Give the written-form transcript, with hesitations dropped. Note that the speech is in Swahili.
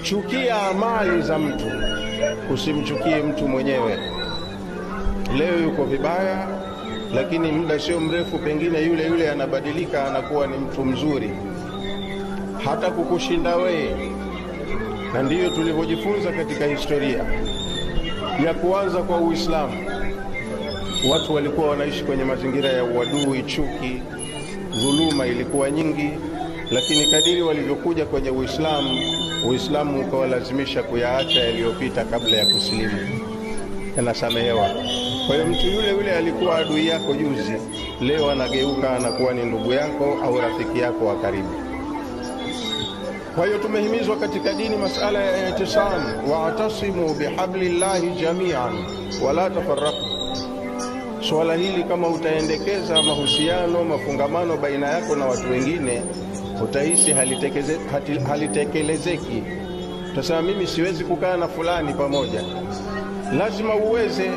chukia amali za mtu, usimchukie mtu mwenyewe. Leo yuko vibaya, lakini muda sio mrefu pengine yule yule anabadilika, anakuwa ni mtu mzuri hata kukushinda wewe. Na ndiyo tulivyojifunza katika historia ya kuanza kwa Uislamu. Watu walikuwa wanaishi kwenye mazingira ya uadui, chuki, dhuluma ilikuwa nyingi, lakini kadiri walivyokuja kwenye Uislamu, Uislamu ukawalazimisha kuyaacha yaliyopita kabla ya kusilimu, yanasamehewa. Kwa hiyo mtu yule yule alikuwa adui yako juzi, leo anageuka anakuwa ni ndugu yako au rafiki yako wa karibu. Kwa hiyo tumehimizwa katika dini masala ya itisam, wa'tasimu bihablillahi jami'an wala tafarraqu. Swala hili kama utaendekeza mahusiano, mafungamano baina yako na watu wengine, utahisi halitekelezeki. Utasema mimi siwezi kukaa na fulani pamoja. Lazima uweze.